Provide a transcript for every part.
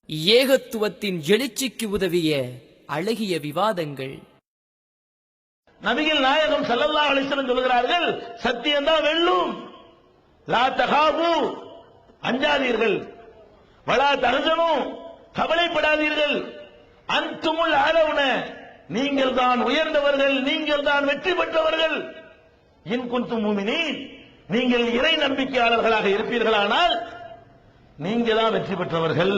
ஏகத்துவத்தின் எழுச்சிக்கு உதவிய அழகிய விவாதங்கள். நபிகள் நாயகம் ஸல்லல்லாஹு அலைஹி வஸல்லம் சொல்கிறார்கள், சத்தியம்தான் வெல்லும். லா தகாபு, அஞ்சாதீர்கள். வலா தஹ்சனு, கவலைப்படாதீர்கள். அன்துமுல் அலவுன, நீங்கள் தான் உயர்ந்தவர்கள், நீங்கள் தான் வெற்றி பெற்றவர்கள். இன் குன்தும் முஃமினீன், நீங்கள் இறை நம்பிக்கையாளர்களாக இருப்பீர்களானால் நீங்க தான் வெற்றி பெற்றவர்கள்.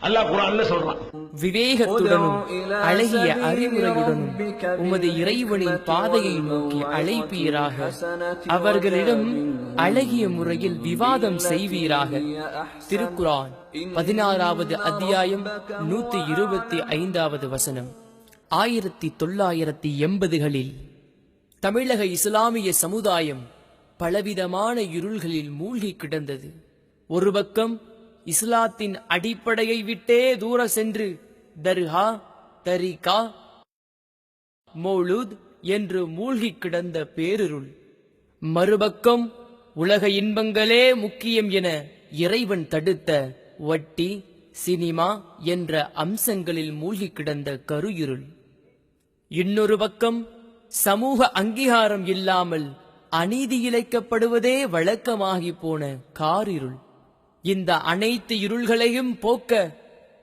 அல்லாஹ் குர்ஆன்ல சொல்றான். விவேகத்துடனும் அழகிய அறிவுரையுடனும் உமது இறைவனின் பாதையை நோக்கி அழைப்பீராக. அவர்களிடம் அழகிய முறையில் விவாதம் செய்வீராக. திருக்குர்ஆன் 16வது அத்தியாயம் 125வது வசனம். 1980களில் தமிழக இஸ்லாமிய சமுதாயம் பலவிதமான இருள்களில் மூழ்கி கிடந்தது. ஒரு பக்கம் இஸ்லாத்தின் அடிப்படையை விட்டே தூர சென்று தர்கா, தரிகா, மௌலூத் என்று மூழ்கி கிடந்த பேரிருள். மறுபக்கம் உலக இன்பங்களே முக்கியம் என இறைவன் தடுத்த வட்டி, சினிமா என்ற அம்சங்களில் மூழ்கி கிடந்த கருயிருள். இன்னொரு பக்கம் சமூக அங்கீகாரம் இல்லாமல் அநீதி இழைக்கப்படுவதே வழக்கமாகி போன காரிருள். இந்த அனைத்து இருள்களையும் போக்க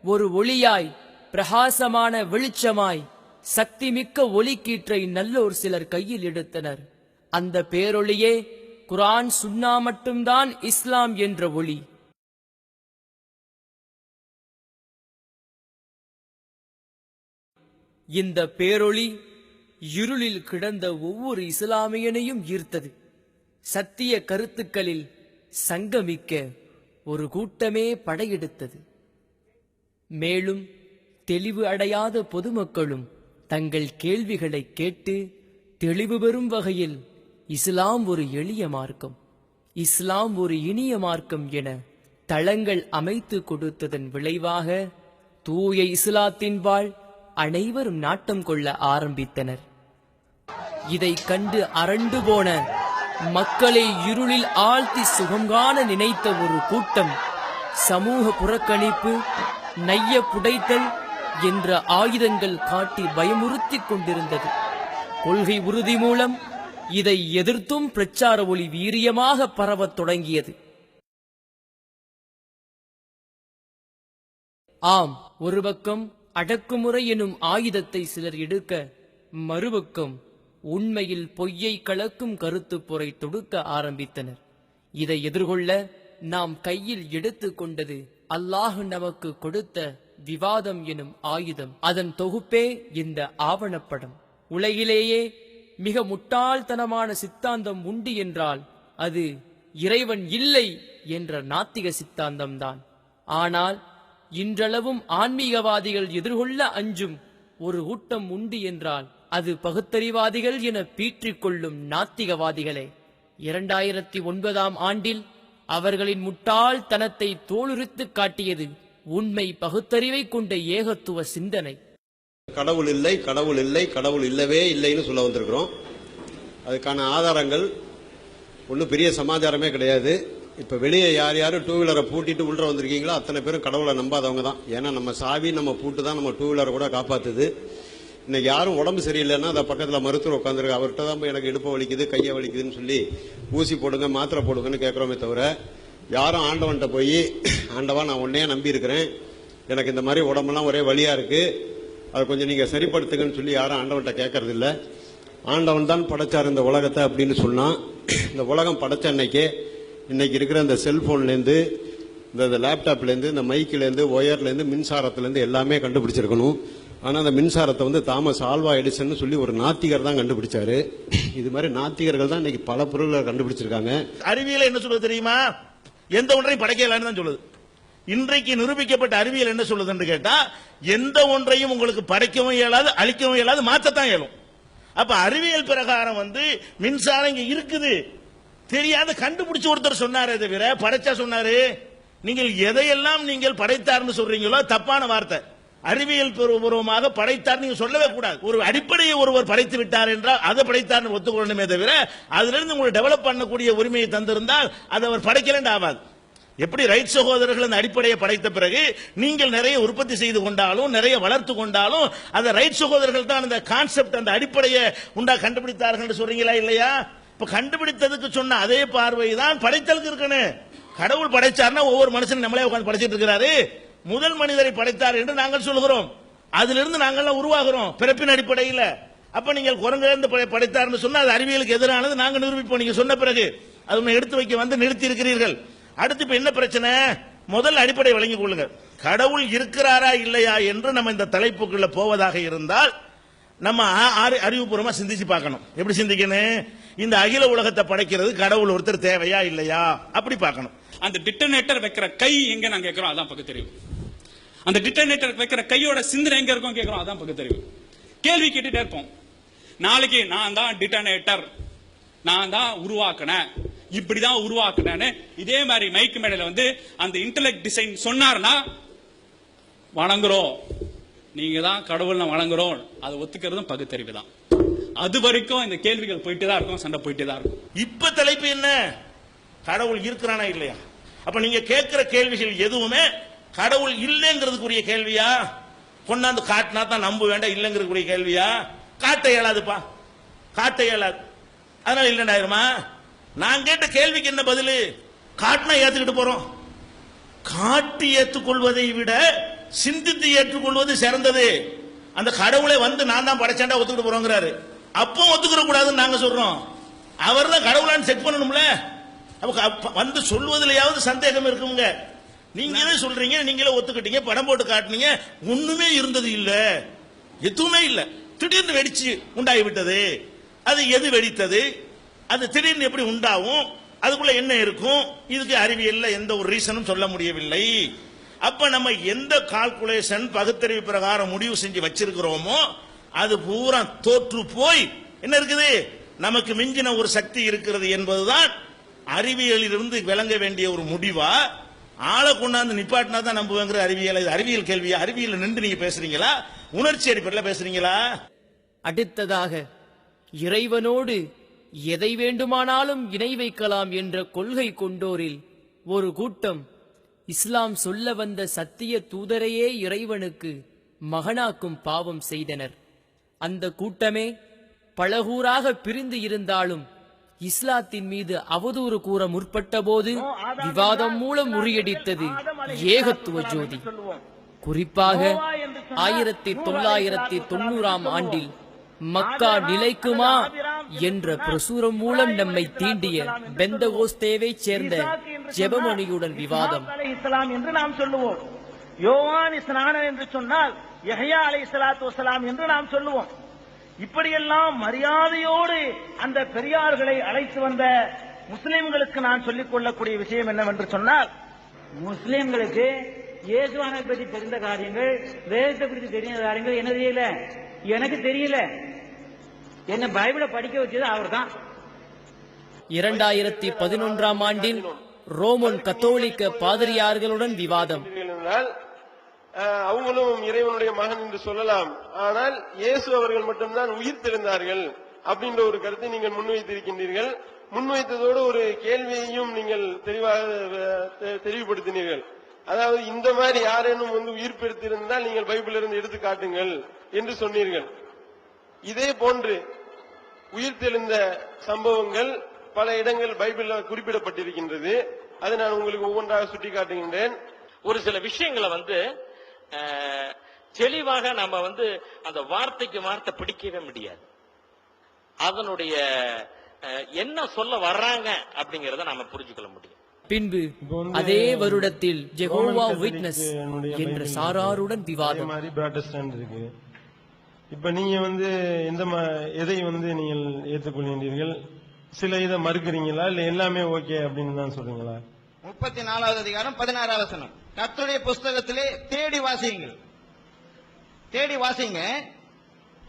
ஒரு ஒளியாய், பிரகாசமான வெளிச்சமாய், சக்தி மிக்க ஒளிக்கீற்றை நல்லோர் சிலர் கையில் எடுத்தனர். அந்த பேரொளியே குர்ஆன் சுன்னா மட்டும்தான் இஸ்லாம் என்ற ஒளி. இந்த பேரொளி இருளில் கிடந்த ஒவ்வொரு இஸ்லாமியனையும் ஈர்த்தது. சத்திய கருத்துக்களில் சங்கமிக்க ஒரு கூட்டமே படையெடுத்தது. மேலும் தெளிவு அடையாத பொதுமக்களும் தங்கள் கேள்விகளை கேட்டு தெளிவு பெறும் வகையில் இஸ்லாம் ஒரு எளிய மார்க்கம், இஸ்லாம் ஒரு இனிய மார்க்கம் என தளங்கள் அமைத்து கொடுத்ததன் விளைவாக தூய இஸ்லாத்தின்பால் அனைவரும் நாட்டம் கொள்ள ஆரம்பித்தனர். இதை கண்டு அரண்டு போன மக்களை இருளில் ஆழ்த்தி சுகங்காண நினைத்த ஒரு கூட்டம் சமூக புறக்கணிப்பு, நைய புடைத்தல் என்ற ஆயுதங்கள் காட்டி பயமுறுத்திக் கொண்டிருந்தது. கொள்கை உறுதி மூலம் இதை எதிர்த்தும் பிரச்சார ஒளி வீரியமாக பரவத் தொடங்கியது. ஆம், ஒரு பக்கம் அடக்குமுறை எனும் ஆயுதத்தை சிலர் எடுக்க, மறுபக்கம் உண்மையில் பொய்யை கலக்கும் கருத்து பொறை தொடுக்க ஆரம்பித்தனர். இதை எதிர்கொள்ள நாம் கையில் எடுத்துக் கொண்டது அல்லாஹ் நமக்கு கொடுத்த விவாதம் எனும் ஆயுதம். அதன் தொகுப்பே இந்த ஆவணப்படம். உலகிலேயே மிக முட்டாள்தனமான சித்தாந்தம் உண்டு என்றால் அது இறைவன் இல்லை என்ற நாத்திக சித்தாந்தம்தான். ஆனால் இன்றளவும் ஆன்மீகவாதிகள் எதிர்கொள்ள அஞ்சும் ஒரு கூட்டம் உண்டு என்றால் அது பகுத்தறிவாதிகள் என பீற்றிக் கொள்ளும் நாத்திகவாதிகளே. 2009ஆம் ஆண்டில் அவர்களின் முட்டாள்தனத்தை தோலுரித்து காட்டியது உண்மை பகுத்தறிவை கொண்ட ஏகத்துவ சிந்தனை. கடவுள் இல்லை, கடவுள் இல்லை, கடவுள் இல்லவே இல்லைன்னு சொல்ல வந்திருக்கிறோம். அதுக்கான ஆதாரங்கள் ஒன்றும் பெரிய சமாச்சாரமே கிடையாது. இப்ப வெளியே யார் யாரும் டூ வீலரை பூட்டிட்டு உள்ள வந்திருக்கீங்களோ அத்தனை பேரும் கடவுளை நம்பாதவங்க தான். ஏன்னா நம்ம சாவி, நம்ம பூட்டு தான் நம்ம டூ வீலரை கூட காப்பாத்துது. இன்னைக்கு யாரும் உடம்பு சரியில்லைன்னா அதை பக்கத்தில் மருத்துவர் உட்காந்துருக்கு, அவர்கிட்ட தான் போய் எனக்கு இடுப்பு வலிக்குது, கையை வலிக்குதுன்னு சொல்லி ஊசி போடுங்க, மாத்திரை போடுங்கன்னு கேட்குறோமே தவிர யாரும் ஆண்டவன்கிட்ட போய் ஆண்டவா நான் உன்னையே நம்பி இருக்கிறேன், எனக்கு இந்த மாதிரி உடம்பெல்லாம் ஒரே வலியா இருக்கு, அதை கொஞ்சம் நீங்க சரிப்படுத்துங்கன்னு சொல்லி யாரும் ஆண்டவன்கிட்ட கேட்கறது இல்லை. ஆண்டவன் தான் படைச்சார் இந்த உலகத்தை அப்படின்னு சொன்னா, இந்த உலகம் படைச்ச அன்னைக்கே இன்னைக்கு இருக்கிற இந்த செல்போன்லேருந்து, இந்த லேப்டாப்லேருந்து, இந்த மைக்கிலேருந்து, ஒயர்லேருந்து, மின்சாரத்துலேருந்து எல்லாமே கண்டுபிடிச்சிருக்கணும். ஆனால் அந்த மின்சாரத்தை தாமஸ் ஆல்வா எடிசன் சொல்லி ஒரு நாத்திகர் தான் கண்டுபிடிச்சாரு. இது மாதிரி நாத்திகர்கள் தான் இன்னைக்கு பல பொருள்களை கண்டுபிடிச்சிருக்காங்க. அறிவியல் என்ன சொல்லுது தெரியுமா? எந்த ஒன்றையும் படைக்கலான்னு தான் சொல்லுது. இன்றைக்கு நிரூபிக்கப்பட்ட அறிவியல் என்ன சொல்லுதுன்னு கேட்டா, எந்த ஒன்றையும் உங்களுக்கு படைக்கவும் இயலாது, அழிக்கவும் இயலாது, மாற்றத்தான் இயலும். அப்ப அறிவியல் பிரகாரம் மின்சாரம் இங்க இருக்குது தெரியாத கண்டுபிடிச்சு ஒருத்தர் சொன்னாரே தவிர படைச்சா சொன்னாரு? நீங்கள் எதையெல்லாம் நீங்கள் படைத்தார்னு சொல்றீங்களோ தப்பான வார்த்தை. அறிவியல் பூர்வமாக படைத்தார் நீங்க சொல்லவே கூடாது. ஒரு அடிப்படையை ஒருவர் படைத்து விட்டார் என்றால் அதை படைத்தார் ஒத்துக்கொள்ளணுமே தவிர அதிலிருந்து உங்களுக்கு டெவலப் பண்ணக்கூடிய உரிமையை தந்திருந்தால் அது அவர் படைக்கலன்னு ஆகாது. எப்படி ரைட் சகோதரர்கள் அந்த அடிப்படையை படைத்த பிறகு நீங்கள் நிறைய உற்பத்தி செய்து கொண்டாலும் நிறைய வளர்த்து கொண்டாலும் அந்த ரைட் சகோதரர்கள் தான் அந்த கான்செப்ட் அந்த அடிப்படையை கண்டுபிடித்தார்கள் சொல்றீங்களா இல்லையா? இப்ப கண்டுபிடித்ததுக்கு சொன்ன அதே பார்வை தான் படைத்தலுக்கு இருக்கணும். கடவுள் படைச்சார்னா ஒவ்வொரு மனுஷனும் நம்மளே உட்கார்ந்து படைச்சிட்டு இருக்கிறாரு. முதல் மனிதரை படைத்தார் என்று நாங்கள் சொல்கிறோம். அதிலிருந்து நாங்கள் உருவாகிறோம் பிறப்பின் அடிப்படையில். அப்ப நீங்கள் குரங்கிலிருந்து படைத்தார்னு சொன்னா அது அறிவியலுக்கு எதிரானது நாங்க நிரூபிப்போம். நீங்க சொன்ன பிறகு அது எடுத்து வைக்க வந்து நிறுத்தி இருக்கிறீர்கள். அடுத்து இப்ப என்ன பிரச்சனை? முதல் அடிப்படை வழங்கிக் கொள்ளுங்க. கடவுள் இருக்கிறாரா இல்லையா என்று நம்ம இந்த தலைப்புக்குள்ள போவதாக இருந்தால் நம்ம அறிவுபூர்வமா சிந்திச்சு பார்க்கணும். எப்படி சிந்திக்கணும்? இந்த அகில உலகத்தை படைக்கிறது கடவுள் ஒருத்தர் தேவையா இல்லையா அப்படி பார்க்கணும். அந்த டிட்டனேட்டர் வைக்கிற கை எங்க நான் கேட்கிறோம் அதான் பகுத்தறிவு. அந்த டிட்டனேட்டர் வைக்கிற கையோட சிந்தனை எங்க இருக்கும் கேட்கிறோம் அதான் பகுத்தறிவு. கேள்வி கேட்டுட்டே இருப்போம். நாளைக்கு நான் தான் டிட்டனேட்டர், நான் தான் உருவாக்கினேன், இப்படிதான் உருவாக்குனேன்னு இதே மாதிரி மைக்கு மேடையில வந்து அந்த இன்டெலெக்ட் டிசைன் சொன்னார்னா வணங்குறோம், நீங்க தான் கடவுள் வணங்குறோம், அதை ஒத்துக்கிறதும் பகுத்தறிவு தான். அது வரைக்கும் இந்த கேள்விகள் போயிட்டே தான் இருக்கும், சண்டை போயிட்டே தான் இருக்கும். இப்ப தலைப்பு என்ன? கடவுள் இருக்கிறானா இல்லையா? அப்ப நீங்க கேட்கிற கேள்விகள் எதுவுமே கடவுள் இல்லைங்கிறதுக்குரிய கேள்வியா? கொண்டாந்து காட்டினா தான் நம்ப வேண்டாம் இல்லைங்கிறதுக்குரிய கேள்வியா? காட்ட இயலாதுப்பா, காட்ட இயலாது. அதனால இல்லைண்டாயிருமா? நான் கேட்ட கேள்விக்கு என்ன பதில்? காட்டினா ஏத்துக்கிட்டு போறோம். காட்டி ஏற்றுக்கொள்வதை விட சிந்தித்து ஏற்றுக்கொள்வது சிறந்தது. அந்த கடவுளை வந்து நான் தான் படைச்சாண்டா ஒத்துக்கிட்டு போறோங்கிறாரு. அப்போ ஒத்துக்கிற கூடாதுன்னு நாங்க சொல்றோம். அவர் தான் கடவுளான்னு செக் பண்ணணும்ல. வந்து சொல்வதிலேயாவது சந்தேகம் இருக்குங்க. நீங்களே சொல்றீங்க, நீங்களே ஒத்துக்கிட்டீங்க, படம் போட்டு காட்டுனீங்க, ஒண்ணுமே இருந்தது இல்ல, எதுவுமே இல்ல, திடீர்னு வெடிச்சு உண்டாகி விட்டது. அது எது வெடித்தது? அது திடீர்னு எப்படி உண்டாகும்? அதுக்குள்ள என்ன இருக்கும்? இதுக்கு அறிவியல்ல எந்த ஒரு ரீசனும் சொல்ல முடியவில்லை. அப்ப நம்ம எந்த கால்குலேஷன் பகுத்தறிவு பிரகாரம் முடிவு செஞ்சு வச்சிருக்கிறோமோ அது பூரா தோற்று போய் என்ன இருக்குது? நமக்கு மிஞ்சின ஒரு சக்தி இருக்கிறது என்பதுதான் அறிவியலிலிருந்து விளங்க வேண்டிய ஒரு முடிவா? ஆளை கொண்டாந்து நிப்பாட்டினா தான் நம்புவேங்கிற அறிவியல். இது அறிவியல் கேள்வியா? அறிவியல் நின்று நீங்க பேசுறீங்களா? உணர்ச்சி அடிப்படையில் பேசுறீங்களா? அடுத்ததாக இறைவனோடு எதை வேண்டுமானாலும் இணை வைக்கலாம் என்ற கொள்கை கொண்டோரில் ஒரு கூட்டம் இஸ்லாம் சொல்ல வந்த சத்திய தூதரையே இறைவனுக்கு மகனாக்கும் பாவம் செய்தனர். அந்த கூட்டமே பலகூறாக பிரிந்து இருந்தாலும் இஸ்லாத்தின் மீது அவதூறு கூற முற்பட்ட போது விவாதம் மூலம் முறியடித்தது ஏகத்துவ ஜோதி. குறிப்பாக 1990 ஆண்டில் மக்கா நிலைக்குமா என்ற பிரசுரம் மூலம் நம்மை தீண்டிய பெந்தகோஸ்தேவை சேர்ந்த ஜெபமணியுடன் விவாதம். இஸ்லாம் என்று நாம் சொல்லுவோம். யோவான் ஸ்நானன் என்று சொன்னால் யஹ்யா அலைஹிஸ்ஸலாத்து வஸலாம் என்று நாம் சொல்லுவோம். இப்படியெல்லாம் மரியாதையோடு அந்த பெரியார்களை அழைத்து வந்த முஸ்லிம்களுக்கு நான் சொல்லிக் கொள்ளக்கூடிய விஷயம் என்னவென்று சொன்னால், முஸ்லிம்களுக்கு இயேசுவானை பற்றி தெரிந்த காரியங்கள், வேதத்தை பற்றி தெரிந்த காரியங்கள் என்ன தெரியல, எனக்கு தெரியல. என்ன பைபிளை படிக்க வச்சது அவர் தான். 2011 ஆண்டில் ரோமன் கத்தோலிக்க பாதிரியார்களுடன் விவாதம். அவங்களும் இறைவனுடைய மகன் என்று சொல்லலாம், ஆனால் இயேசு அவர்கள் மட்டும்தான் உயிர் தெழுந்தார்கள் அப்படின்ற ஒரு கருத்தை நீங்கள் முன்வைத்திருக்கின்றீர்கள். முன்வைத்ததோடு ஒரு கேள்வியையும் நீங்கள் தெளிவாக தெளிவுபடுத்தினீர்கள். அதாவது இந்த மாதிரி யாரேனும் உயிர் பெற்றிருந்தால் நீங்கள் பைபிளிலிருந்து எடுத்து காட்டுங்கள் என்று சொன்னீர்கள். இதே போன்று உயிர் தெழுந்த சம்பவங்கள் பல இடங்கள் பைபிளில் குறிப்பிடப்பட்டிருக்கின்றது. அதை நான் உங்களுக்கு ஒவ்வொன்றாக சுட்டிக்காட்டுகின்றேன். ஒரு சில விஷயங்களை தெளிவாக நம்ம அந்த வார்த்தைக்கு வார்த்தை பிடிக்கவே முடியாது. அதனுடைய என்ன சொல்ல வர்றாங்க அப்படிங்கறத நாம புரிஞ்சுக்கொள்ள முடியும். பின்பு அதே வருடத்தில் ஜெகோவா விட்னஸ் என்ற சாராருடன் விவாதம். இருக்கு. இப்ப நீங்க எதை நீங்கள் ஏற்றுக்கொள்கின்றீர்கள்? சில இதை மறுக்கிறீங்களா, இல்ல எல்லாமே ஓகே அப்படின்னு தான் சொல்றீங்களா? 34வது அதிகாரம் 16வது வசனம் கர்த்தருடைய புஸ்தகத்திலே தேடி வாசியுங்கள், தேடி வாசிங்க,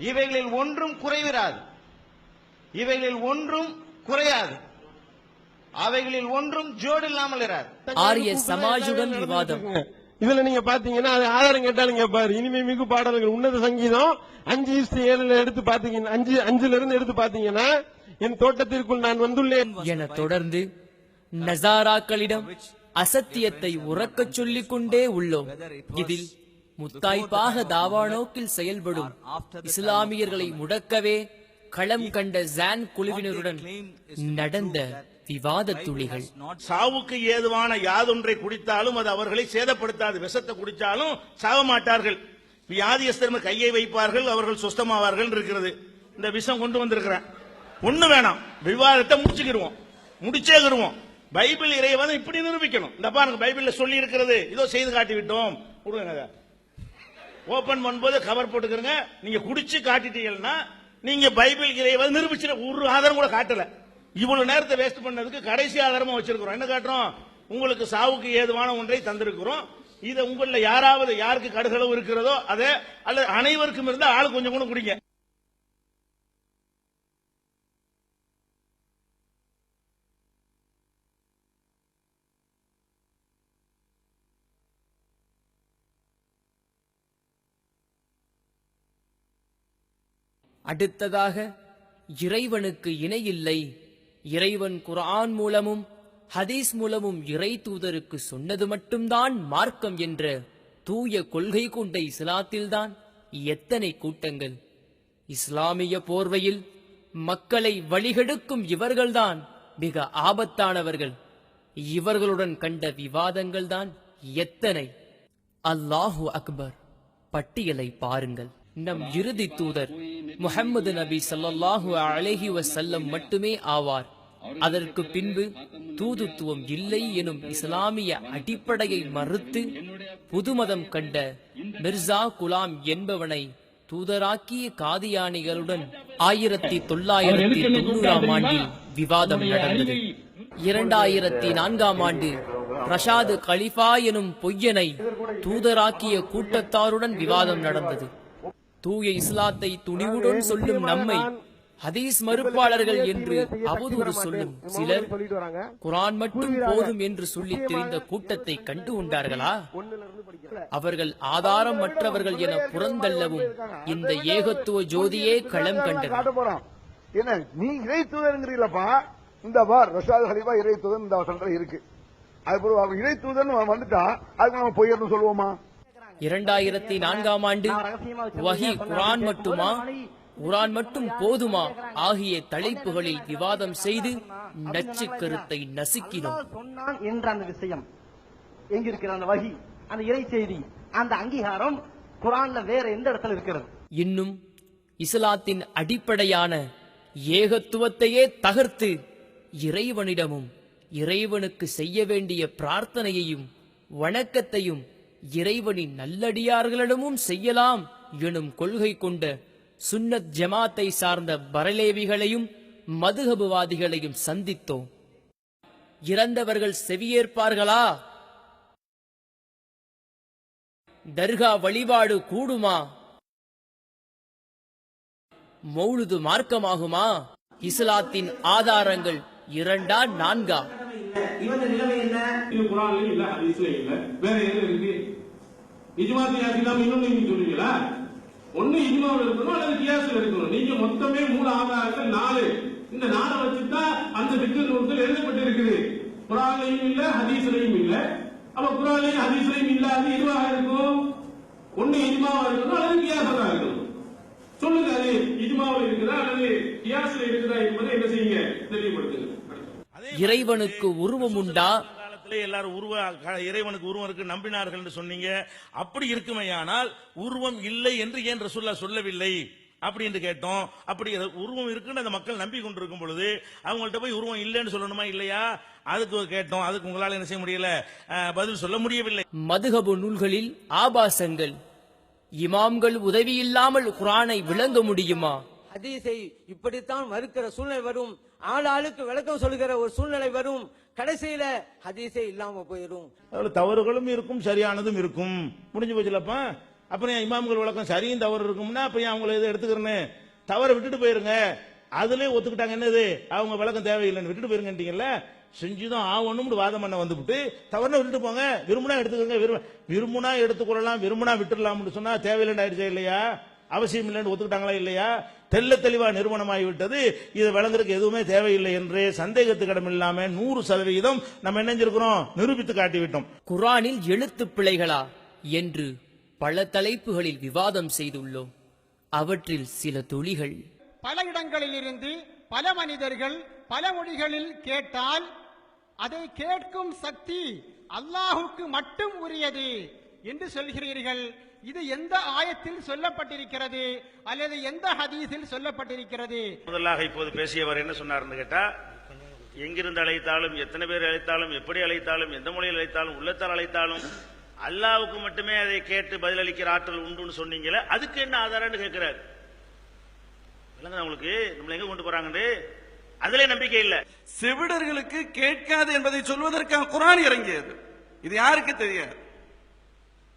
இவைகளில் ஒன்றும் குறைவிராது, இவைகளில் ஒன்றும் குறையாது, அவைகளில் ஒன்றும் ஜோடு இல்லாமல் இராது. ஆரிய சமாஜுடன் விவாதம். இதுல நீங்க பாத்தீங்கன்னா அது ஆதாரம் கேட்டாலும் கேட்பாரு. இனிமே மிகு பாடல்கள் உன்னத சங்கீதம் 5:7 எடுத்து பாத்தீங்கன்னா 5:5 எடுத்து பாத்தீங்கன்னா என் தோட்டத்திற்குள் நான் வந்துள்ளேன் என தொடர்ந்து நசாராக்களிடம் அசத்தியத்தை உறக்கச் சொல்லிக் கொண்டே உள்ளோம். இதில் முத்தாய்ப்பாக தாவா நோக்கில் செயல்படும் இஸ்லாமியர்களை முடக்கவே களம் கண்ட ஜான் குழுவினருடன் நடந்த விவாத துளிகள். சாவுக்கு ஏதுவான யாதொன்றை குடித்தாலும் அது அவர்களை சேதப்படுத்தாது. விஷத்தை குடித்தாலும் சாவ மாட்டார்கள். வியாதியஸ்தர் கையை வைப்பார்கள், அவர்கள் சுஸ்தமாவார்கள் இருக்கிறது. இந்த விஷம் கொண்டு வந்திருக்கிறேன், ஒண்ணு வேணாம், விவாதத்தை முடிச்சேகிருவோம். பைபிள் இறைவன் இப்படி நிரூபிக்கணும். இந்த பாருங்க, பைபிள்ல சொல்லி இருக்கிறது, இதோ செய்து காட்டி விட்டோம். ஓபன் பண்ணும்போது கவர் போட்டுக்கிறங்க. நீங்க குடிச்சு காட்டிட்டீங்கன்னா நீங்க பைபிள் இறைவன் நிரூபிச்சு ஒரு ஆதாரம் கூட காட்டல. இவ்வளவு நேரத்தை வேஸ்ட் பண்ணதுக்கு கடைசி ஆதாரமா வச்சிருக்கிறோம். என்ன காட்டுறோம்? உங்களுக்கு சாவுக்கு ஏதுவான ஒன்றை தந்திருக்கிறோம். இதை உங்கள யாராவது யாருக்கு கடுகளவு இருக்கிறதோ அதை, அல்லது அனைவருக்கும் இருந்தா ஆளு கொஞ்சம் கூட குடிங்க. அடுத்ததாக, இறைவனுக்கு இணையில்லை, இறைவன் குர்ஆன் மூலமும் ஹதீஸ் மூலமும் இறை தூதருக்கு சொன்னது மட்டும்தான் மார்க்கம் என்ற தூய கொள்கை கொண்ட இஸ்லாத்தில்தான் எத்தனை கூட்டங்கள். இஸ்லாமிய போர்வையில் மக்களை வழிகெடுக்கும் இவர்கள்தான் மிக ஆபத்தானவர்கள். இவர்களுடன் கண்ட விவாதங்கள்தான் எத்தனை. அல்லாஹு அக்பர். பட்டியலை பாருங்கள். நம் இறுதி தூதர் முஹம்மது நபி ஸல்லல்லாஹு அலைஹி வஸல்லம் மட்டுமே ஆவார். அதற்கு பின்பு தூதுத்துவம் இல்லை எனும் இஸ்லாமிய அடிப்படையை மறுத்து புதுமதம் கண்ட மிர்சா குலாம் என்பவனை தூதராக்கிய காதியானிகளுடன் 1990 ஆண்டில் விவாதம் நடந்தது. 2004 ஆண்டு ரஷாது கலிஃபா எனும் பொய்யனை தூதராக்கிய கூட்டத்தாருடன் விவாதம் நடந்தது. தூய இஸ்லாத்தை துணிவுடன் சொல்லும் நம்மை ஹதீஸ் மறுப்பாளர்கள் என்று அவதூறு சொல்லும் சிலர் குர்ஆன் மட்டும் போதும் என்று சொல்லி தெரிந்த கூட்டத்தை கண்டு கொண்டார்களா? அவர்கள் ஆதாரம் மற்றவர்கள் என புறந்தள்ளவும் இந்த ஏகத்துவ ஜோதியே களம் கண்டது. என்ன நீ இறை தூதருங்கிறீங்களப்பா? இந்த பார் ரஷாது கலிஃபா இறை தூதர் இந்த வசனத்துல இருக்கு. அது அவங்க இறை தூதர்னு வந்துட்டா அதுக்கு நம்ம பொய்யர்னு சொல்லுவோமா? 2004 ஆண்டு வஹி குர்ஆன் மட்டுமா, குர்ஆன் மட்டும் போதுமா ஆகிய தலைப்புகளில் விவாதம் செய்து நச்சு கருத்தை நசுக்கினோம். சொன்னான் என்ற அந்த விஷயம் எங்க இருக்கிற அந்த வஹி, அந்த இறை செய்தி, அந்த அங்கீகாரம் குர்ஆன்ல வேற எந்த இடத்துல இருக்கிறது? இன்னும் இஸ்லாத்தின் அடிப்படையான ஏகத்துவத்தையே தகர்த்து இறைவனிடமும் இறைவனுக்கு செய்ய வேண்டிய பிரார்த்தனையையும் வணக்கத்தையும் இறைவனின் நல்லடியார்களிடமும் செய்யலாம் எனும் கொள்கை கொண்ட சுன்னத் ஜமாத்தை சார்ந்த பரலேவிகளையும் மதுஹபுவாதிகளையும் சந்தித்தோம். இறந்தவர்கள் செவியேற்பார்களா? தர்கா வழிபாடு கூடுமா? மௌலுது மார்க்கமாகுமா? இஸ்லாத்தின் ஆதாரங்கள் 2 4? இவங்க நிலைமை என்ன? இது குர்ஆன்லயும் இல்ல, ஹதீஸ்லயும் இல்ல, வேற எங்க இருக்கு? இஜ்மாத் கியாஸ் இன்னும் நீங்க சொல்றீங்களா? ஒண்ணு இஜ்மாவுல இருக்கணும் அல்லது கியாஸ்ல இருக்கணும். நீங்க மொத்தமே 3 ஆதாரங்கள் 4. இந்த 4 வச்சுதான் அந்த ஃபிக்ஹ் நூல்கள் எழுதப்பட்டு இருக்குது. குர்ஆன்லயும் இல்ல, ஹதீஸ்லயும் இல்ல. அப்ப குர்ஆன்லயும் ஹதீஸ்லயும் இல்லாத எதுவாக இருக்கும்? ஒண்ணு இஜ்மாவா இருக்கணும் அல்லது கியாஸா இருக்கணும். சொல்லுங்க, அது இஜ்மாவுல இருக்குதா அல்லது கியாஸ்ல இருக்குதா என்பதை என்ன செய்யுங்க, தெளிவுபடுத்துங்க. இறைவனுக்கு உருவம் உண்டா? எல்லாரும் இறைவனுக்கு உருவம் இருக்கு நம்பினார்கள் என்று சொன்னீங்க. அப்படி இருக்குமையானால் உருவம் இல்லை என்று ஏன் ரசூலுல்லாஹ் சொல்லவில்லை அப்படி என்று கேட்டோம். அப்படி உருவம் இருக்குன்னு அந்த மக்கள் நம்பி கொண்டிருக்கும் பொழுது அவங்கள்ட்ட போய் உருவம் இல்லைன்னு சொல்லணுமா இல்லையா? அதுக்கு கேட்டோம். அதுக்கு உங்களால என்ன செய்ய முடியல, பதில் சொல்ல முடியவில்லை. மதுஹபு நூல்களில் ஆபாசங்கள், இமாம்கள் உதவி இல்லாமல் குர்ஆனை விளங்க முடியுமா? ஹதீஸை இப்படித்தான் மறுக்கிற சூழ்நிலை வரும், ஆளாளுக்கு விளக்கம் சொல்லுகிற ஒரு சூழ்நிலை வரும், கடைசியில ஹதீஸே இல்லாம போயிடும். தவறுகளும் இருக்கும், சரியானதும் இருக்கும். முடிஞ்சு போச்சுலப்பா. அப்புறம் இமாம்கள் விளக்கம் சரியும் தவறு இருக்கும்னா அப்ப அவங்களை எதை எடுத்துக்கிறேன்னு தவறை விட்டுட்டு போயிருங்க. அதுலயே ஒத்துக்கிட்டாங்க, என்னது அவங்க விளக்கம் தேவையில்லைன்னு விட்டுட்டு போயிருங்கன்றீங்கல்ல. செஞ்சுதான் ஆகணும்னு வாதம் பண்ண வந்துவிட்டு தவறுனா விட்டுட்டு போங்க, விரும்புனா எடுத்துக்கோங்க, விரும்புனா எடுத்துக்கொள்ளலாம், விரும்புனா விட்டுடலாம்னு சொன்னா தேவையில்லைன்னு ஆயிடுச்சா இல்லையா? அவசியம் இல்லைன்னு ஒத்துக்கிட்டாங்களா இல்லையா? தெள்ள தெளிவா நிறுவனமாகிவிட்டது. இது விளங்குறதுக்கு எதுவுமே தேவையில்லை என்று சந்தேகத்துக்கு இடமில்லாம 100% நம்ம என்ன செஞ்சிருக்கிறோம், நிரூபித்து காட்டிவிட்டோம். குர்ஆனில் எழுத்து பிழைகளா என்று பல தலைப்புகளில் விவாதம் செய்துள்ளோம். அவற்றில் சில துளிகள். பல இடங்களில் இருந்து பல மனிதர்கள் பல மொழிகளில் கேட்டால் அதை கேட்கும் சக்தி அல்லாஹுக்கு மட்டும் உரியது என்று சொல்கிறீர்கள். இது எந்த ஆயத்தில் சொல்லப்பட்டிருக்கிறது அல்லது எந்த ஹதீஸில் சொல்லப்பட்டிருக்கிறது? முதலாக இப்போது பேசியவர் என்ன சொன்னார்னு கேட்டா, எங்கிருந்து அழைத்தாலும், எத்தனை பேர் அழைத்தாலும், எப்படி அழைத்தாலும், எந்த மொழியில் அழைத்தாலும், உள்ளத்தால் அழைத்தாலும் அல்லாஹ்வுக்கு மட்டுமே அதை கேட்டு பதிலளிக்கிற ஆற்றல் உண்டுன்னு சொன்னீங்களே, அதுக்கு என்ன ஆதாரம்னு கேட்கிறார். உங்களுக்கு நம்மள எங்க கொண்டு போறாங்கன்னு அதுல நம்பிக்கை இல்ல. செவிடர்களுக்கு கேட்காது என்பதை சொல்வதற்காக குர்ஆன் இறங்கியது. இது யாருக்கு தெரியாது?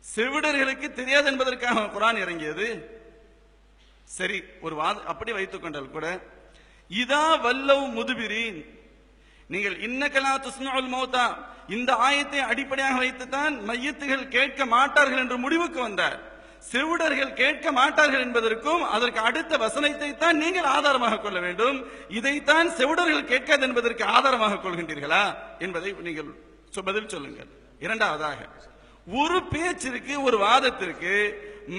செவிடர்களுக்கு தெரியாது என்பதற்காக குர்ஆன் இறங்கியது. சரி, ஒரு அப்படி வைத்துக் கொண்டால் கூட, இதா வல்லவ் முதுபிரீன், நீங்கள் இன்னகலா துஸ்மிஉல் மௌதா இந்த ஆயத்தை அடிப்படையாக வைத்துத்தான் மையத்துகள் கேட்க மாட்டார்கள் என்று முடிவுக்கு வந்தார். செவிடர்கள் கேட்க மாட்டார்கள் என்பதற்கும் அதற்கு அடுத்த வசனத்தை தான் நீங்கள் ஆதாரமாக கொள்ள வேண்டும். இதைத்தான் செவிடர்கள் கேட்காது என்பதற்கு ஆதாரமாக கொள்கின்றீர்களா என்பதை நீங்கள் பதில் சொல்லுங்கள். இரண்டாவதாக, ஒரு பேச்சிற்கு, ஒரு வாதத்திற்கு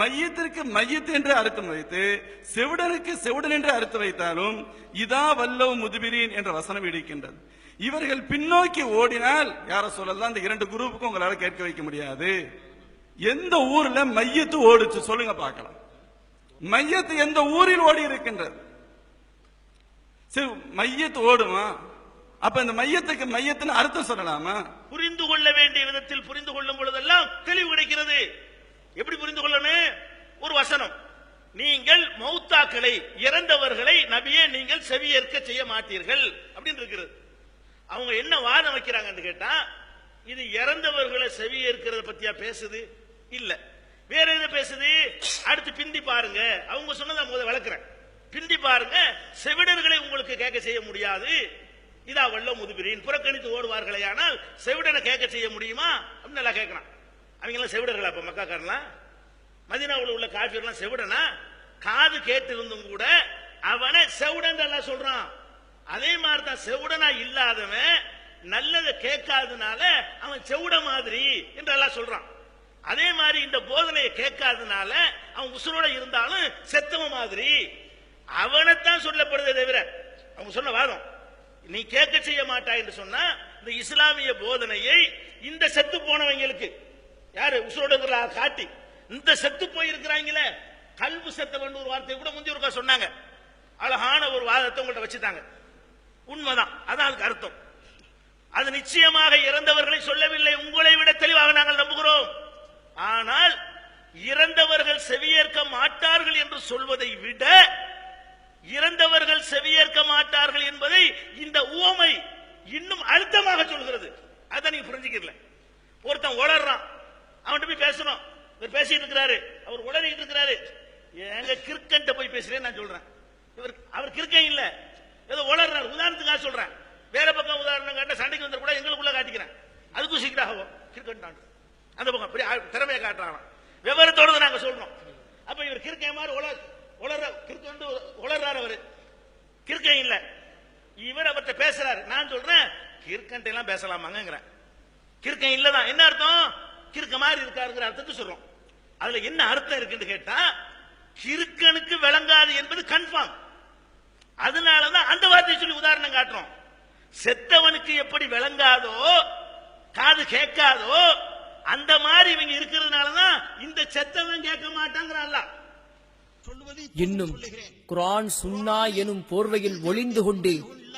மையத்திற்கு மையத்து என்று அர்த்தம் வைத்து செவிடனுக்கு செவிடன் என்று அர்த்தம் வைத்தாலும் இதா வல்லவ் முதுபிரீன் என்ற வசனம் இருக்கின்றது. இவர்கள் பின்னோக்கி ஓடினால் யார சொல்லலாம், இந்த இரண்டு குரூப்புக்கும் உங்களால கேட்க வைக்க முடியாது. எந்த ஊர்ல மையத்து ஓடுச்சு சொல்லுங்க பார்க்கலாம். மையத்து எந்த ஊரில் ஓடி இருக்கின்றது? மையத்து ஓடுமா? அப்ப இந்த மையத்துக்கு மையத்துன்னு அர்த்தம் சொல்லலாமா? புரிந்து கொள்ள வேண்டிய விதத்தில் புரிந்து கொள்ளும் பொழுதெல்லாம் தெளிவு கிடைக்கிறது. எப்படி புரிந்து கொள்ளணும்? ஒரு வசனம், நீங்கள் மௌத்தாக்களை, இறந்தவர்களை நபியே நீங்கள் செவியேற்க செய்ய மாட்டீர்கள் அப்படின்னு இருக்கிறது. அவங்க என்ன வாதம் வைக்கிறாங்கன்னு கேட்டா, இது இறந்தவர்களை செவியேற்கிறத பத்தியா பேசுது? இல்ல, வேற எது பேசுது? அடுத்து பிந்தி பாருங்க, அவங்க சொன்னதை முதல்ல விளக்குறேன். பிந்தி பாருங்க, செவிடர்களை உங்களுக்கு கேட்க செய்ய முடியாது. இதா வல்ல முதுபிரின், புறக்கணித்து ஓடுவார்களே, ஆனால் செவிடனை கேட்க செய்ய முடியுமா அப்படின்னு நல்லா கேட்கிறான். அவங்க எல்லாம் செவிடர்களா? அப்ப மக்காக்காரலாம், மதீனாவுல உள்ள காஃபிர்லாம் செவிடனா? காது கேட்டு இருந்தும் கூட அவனை செவிடன் எல்லாம் சொல்றான். அதே மாதிரி தான் செவிடனா இல்லாதவன் நல்லதை கேட்காதனால அவன் செவிட மாதிரி என்று எல்லாம் சொல்றான். அதே மாதிரி இந்த போதனையை கேட்காதனால அவன் உசுரோட இருந்தாலும் செத்தவ மாதிரி அவனைத்தான் சொல்லப்படுதே தவிர, அவங்க சொன்ன வாதம் நீ கேட்க செய்ய மாட்டாய் என்று சொன்னா, இந்த இஸ்லாமிய போதனையை இந்த செத்து போனவங்களுக்கு யாரு உசுரோட காட்டி இந்த செத்து போயிருக்கிறாங்களே, கல்வி செத்தவன் ஒரு வார்த்தையை கூட முந்தி ஒருக்கா சொன்னாங்க. அழகான ஒரு வாதத்தை உங்கள்ட்ட வச்சுட்டாங்க. உண்மைதான், அதான் அதுக்கு அர்த்தம். அது நிச்சயமாக இறந்தவர்களை சொல்லவில்லை, உங்களை விட தெளிவாக நாங்கள் நம்புகிறோம். ஆனால் இறந்தவர்கள் செவியேற்க மாட்டார்கள் என்று சொல்வதை விட இறந்தவர்கள் செவியேற்க மாட்டார்கள் என்பதை இந்த உவமை இன்னும் அழுத்தமாக சொல்கிறது. அதை நீங்க புரிஞ்சுக்கல. ஒருத்தன் உளறான், அவன்கிட்ட போய் பேசணும். இவர் பேசிட்டு இருக்கிறாரு, அவர் உளறிட்டு இருக்கிறாரு. எங்க கிறுக்கன்ட்ட போய் பேசுறேன் நான் சொல்றேன். அவர் கிறுக்கன் இல்ல, ஏதோ உளறாரு. உதாரணத்துக்காக சொல்றேன். வேற பக்கம் உதாரணம் காட்ட சண்டைக்கு வந்து கூட எங்களுக்குள்ள காட்டிக்கிறேன். அதுக்கும் சீக்கிரம் ஆகும். கிறுக்கன் அந்த பக்கம் பெரிய திறமையை காட்டுறாங்க. விவரத்தோடு நாங்க சொல்றோம். அப்ப இவர் கிறுக்கன் மாதிரி உளறாரு. அவரு கிறுக்கன் இல்ல, இவர் அவர்கிட்ட பேசுறாரு. நான் சொல்றேன் கிறுக்கன்ட்ட எல்லாம் பேசலாமாங்கிறேன். கிறுக்கன் இல்லதான். என்ன அர்த்தம்? கிறுக்க மாதிரி இருக்காருங்கிற அர்த்தத்தை சொல்றோம். அதுல என்ன அர்த்தம் இருக்குன்னு கேட்டா, கிறுக்கனுக்கு விளங்காது என்பது கன்ஃபார்ம். அதனாலதான் அந்த வார்த்தையை சொல்லி உதாரணம் காட்டுறோம். செத்தவனுக்கு எப்படி விளங்காதோ, காது கேட்காதோ, அந்த மாதிரி இவங்க இருக்கிறதுனாலதான் இந்த செத்தவன் கேட்க மாட்டாங்கிறான்ல. இன்னும் குர்ஆன் சுன்னா எனும் போர்வையில் ஒளிந்து கொண்டு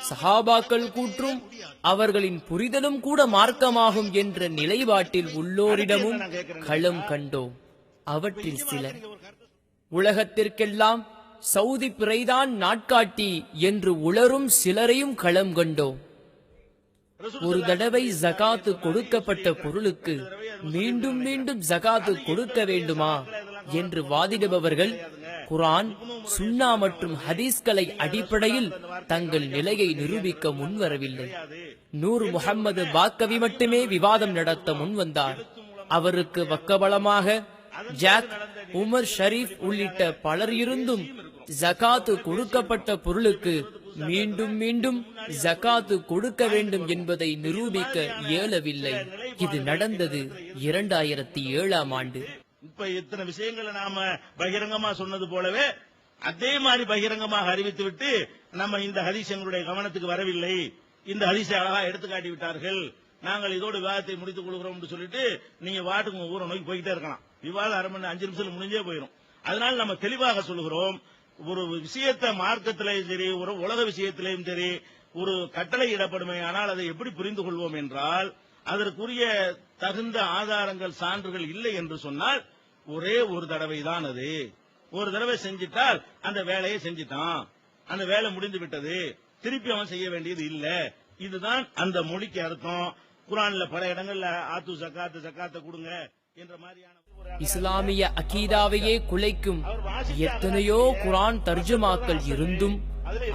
சஹாபாக்கள் கூற்றும் அவர்களின் புரிதலும் கூட மார்க்கமாகும் என்ற நிலைப்பாட்டில் உள்ளோரிடமும் களம் கண்டோம். அவற்றில் சிலர் உலகத்திற்கெல்லாம் சவுதி பிறைதான் நாட்காட்டி என்று உளரும் சிலரையும் களம் கண்டோம். ஒரு தடவை ஜகாத்து கொடுக்கப்பட்ட பொருளுக்கு மீண்டும் மீண்டும் ஜகாத்து கொடுக்க வேண்டுமா என்று வாதிடுபவர்கள் குர்ஆன், சுன்னா மற்றும் ஹதீஸ்களை அடிப்படையில் தங்கள் நிலையை நிரூபிக்க முன்வரவில்லை. நூர் முஹம்மது பாக்கவி மட்டுமே விவாதம் நடத்த முன்வந்தார். அவருக்கு பக்கபலமாக ஜாக், உமர் ஷரீப் உள்ளிட்ட பலர் இருந்தும் ஜகாத்து கொடுக்கப்பட்ட பொருளுக்கு மீண்டும் மீண்டும் ஜகாத்து கொடுக்க வேண்டும் என்பதை நிரூபிக்க இயலவில்லை. இது நடந்தது 2007ஆம் ஆண்டு. இப்ப இத்தனை விஷயங்களை நாம பகிரங்கமா சொன்னது போலவே அதே மாதிரி பகிரங்கமாக அறிவித்து விட்டு நம்ம இந்த ஹதீஸ் எங்களுடைய கவனத்துக்கு வரவில்லை, இந்த ஹதீஸை அழகா எடுத்து காட்டி விட்டார்கள், நாங்கள் இதோடு விவாதத்தை முடித்துக் கொள்கிறோம் சொல்லிட்டு நீங்க வாட்டுக்கு ஊரை நோக்கி போய்கிட்டே இருக்கலாம். விவாதம் 5 நிமிஷத்துல முடிஞ்சே போயிடும். அதனால நம்ம தெளிவாக சொல்லுகிறோம், ஒரு விஷயத்தை மார்க்கத்திலேயும் சரி, ஒரு உலக விஷயத்திலேயும் சரி, ஒரு கட்டளை இடப்படுமே ஆனால் அதை எப்படி புரிந்து கொள்வோம் என்றால், அதற்குரிய தகுந்த ஆதாரங்கள் சான்றுகள் இல்லை என்று சொன்னால் ஒரே ஒரு தடவை தான், அது ஒரு தடவை செஞ்சிட்டால் அந்த வேலையை செஞ்சிட்டான், அந்த வேலை முடிந்து விட்டது, திருப்பி அவன் செய்ய வேண்டியது இல்ல. இதுதான் அந்த மொழிக்கு அர்த்தம். குர்ஆன்ல பல இடங்கள்ல ஆத்து ஜகாத்தை கொடுங்க என்ற மாதிரியான இஸ்லாமிய அகீதாவையே குலைக்கும் எத்தனையோ குர்ஆன் தர்ஜுமாக்கள் இருந்தும்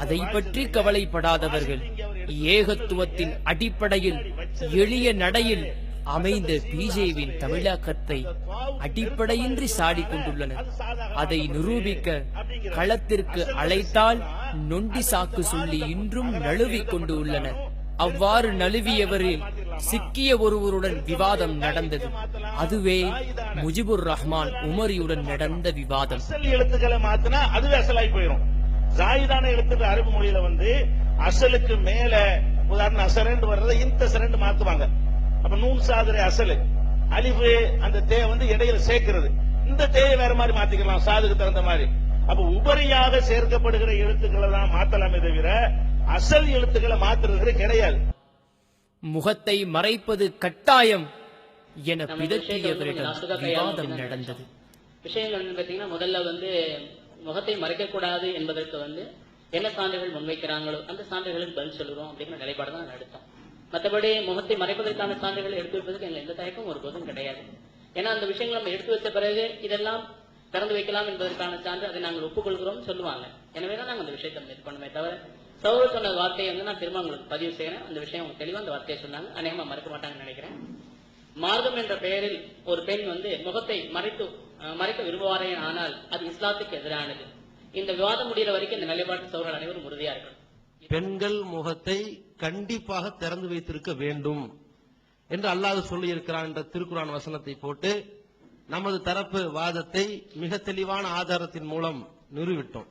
அதை பற்றி கவலைப்படாதவர்கள் ஏகத்துவத்தின் அடிப்படையில் எளிய நடையில் அமைந்த பிஜேவின் தமிழாக்கத்தை அடிப்படையின்றி சாடிக் கொண்டுள்ளனர். அதை நிரூபிக்க களத்திற்கு அழைத்தால் நொண்டி சாக்கு சொல்லி இன்றும் நழுவிக் கொண்டு உள்ளனர். அவ்வாறு நழுவியவரில் சிக்கிய ஒருவருடன் விவாதம் நடந்தது. அதுவே முஜிபுர் ரஹ்மான் உமரியுடன் நடந்த விவாதம். அசல் எழுத்துக்களை மாத்தினா அதுவே அசலாகி போயிடும். ஜாயிதான எழுத்துக்கள் அரபு மொழியில அசலுக்கு மேல உதாரணம் அசரண்டு வர்றதை இன்தசரண்டு மாத்துவாங்க. அப்ப நூன் சாதுரை அசலு, அலிஃபு அந்த தே இடையில சேர்க்கிறது, இந்த தேயை வேற மாதிரி மாத்திக்கலாம் சாதுக்கு தகுந்த மாதிரி. அப்ப உபரியாக சேர்க்கப்படுகிற எழுத்துக்களை தான் மாத்தலாமே தவிர அசல் எழுத்துக்களை மாத்துறது கிடையாது. முகத்தை மறைப்பது கட்டாயம் என பிதற்றியவரிடம் விவாதம் நடந்தது. விஷயங்கள் பாத்தீங்கன்னா முதல்ல முகத்தை மறைக்க கூடாது என்பதற்கு என்ன சான்றுகள் முன்வைக்கிறாங்களோ அந்த சான்றுகளுக்கு பதில் சொல்லுறோம் அப்படிங்கிற நிலைப்பாடு தான் நடத்தோம். மற்றபடி முகத்தை மறைப்பதற்கான சான்றுகளை எடுத்து வைப்பதற்கு எந்த தயக்கம் ஒருபோதும் கிடையாது. ஏன்னா அந்த விஷயங்கள் நம்ம எடுத்து வச்ச பிறகு இதெல்லாம் திறந்து வைக்கலாம் என்பதற்கான சான்று அதை நாங்கள் ஒப்புக்கொள்கிறோம் சொல்லுவாங்க. எனவேதான் நாங்கள் அந்த விஷயத்தை இது பண்ணுமே தவிர சௌர சொன்ன வார்த்தையை நான் திரும்ப உங்களுக்கு பதிவு செய்யறேன். அந்த விஷயம் அவங்க தெளிவா அந்த வார்த்தையை சொன்னாங்க, அநேகமா மறக்க மாட்டாங்கன்னு நினைக்கிறேன். மார்க்கம் என்ற பெயரில் ஒரு பெண் முகத்தை மறைக்க விரும்புவாரே ஆனால் அது இஸ்லாத்துக்கு எதிரானது. இந்த விவாதம் முடிகிற வரைக்கும் இந்த நிலைப்பாட்டு சௌர்கள் அனைவரும் உறுதியா இருக்கணும். பெண்கள் முகத்தை கண்டிப்பாக திறந்து வைத்திருக்க வேண்டும் என்று அல்லாஹ் சொல்லி இருக்கிறான் என்ற திருக்குர்ஆன் வசனத்தை போட்டு நமது தரப்பு வாதத்தை மிக தெளிவான ஆதாரத்தின் மூலம் நிறுவிட்டோம்.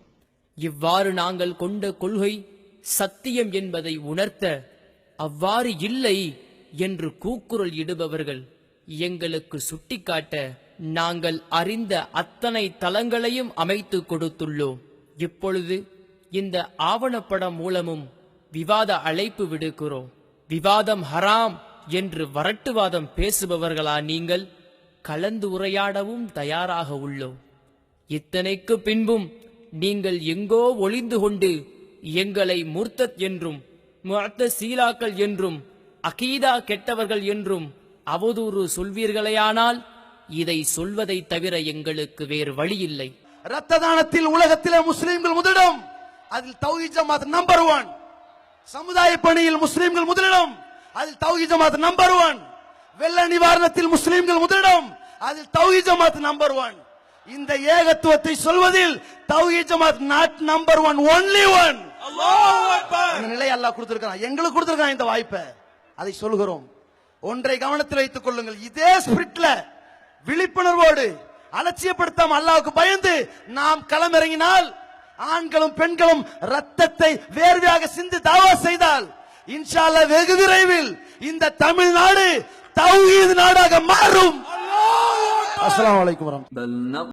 இவ்வாறு நாங்கள் கொண்ட கொள்கை சத்தியம் என்பதை உணர்த்த அவ்வாறு இல்லை என்று கூக்குரல் இடுபவர்கள் எங்களுக்கு சுட்டிக்காட்ட நாங்கள் அறிந்த அத்தனை தளங்களையும் அமைத்து கொடுத்துள்ளோம். இப்பொழுது இந்த ஆவணப்படம் மூலமும் விவாத அழைப்பு விடுக்கிறோம். விவாதம் ஹராம் என்று வரட்டுவாதம் பேசுபவர்களா நீங்கள்? கலந்து உரையாடவும் தயாராக உள்ளோம். இத்தனைக்கு பின்பும் நீங்கள் எங்கோ ஒளிந்து கொண்டு எங்களை முர்த்தத் என்றும் முஅத்தஸீலாக்கள் என்றும் அகீதா கெட்டவர்கள் என்றும் அவதூறு சொல்வீர்களேயானால் இதை சொல்வதை தவிர எங்களுக்கு வேறு வழி இல்லை. இரத்த தானத்தில் உலகத்திலே முஸ்லிம்கள் முதலிடம், அதில் தௌஹீத் ஜமாத் நம்பர் 1. சமுதாய பணியில் முஸ்லிம்கள் முதலிடம், அதில் தௌஹீத் ஜமாத் நம்பர் 1. வெள்ள நிவாரணத்தில் முஸ்லிம்கள் முதலிடம், அதில் தௌஹீத் ஜமாத் நம்பர் 1. இந்த ஏகத்துவத்தை சொல்வதில் தௌஹீத் ஜமாத் நாட் நம்பர் 1, only 1. அல்லாஹ் அக்பர். இந்த நிலை அல்லாஹ் கொடுத்திருக்கான், எங்களுக்கு கொடுத்திருக்கான் இந்த வாய்ப்பை. அதை சொல்கிறோம். ஒன்றை கவனத்தில் வைத்துக் கொள்ளுங்கள், இதே ஸ்பிரிட்ல விழிப்புணர்வோடு அலட்சியப்படுத்தாம அல்லாஹ்வுக்கு பயந்து நாம் களமிறங்கினால், ஆண்களும் பெண்களும் ரத்தத்தை வேர்வையாக சிந்து தாவா செய்தால் இன்ஷா அல்லாஹ் வெகு விரைவில் இந்த தமிழ்நாடு தௌஹீத் நாடாக மாறும். அஸ்ஸலாமு அலைக்கும் வரஹ்மத்துல்லாஹி.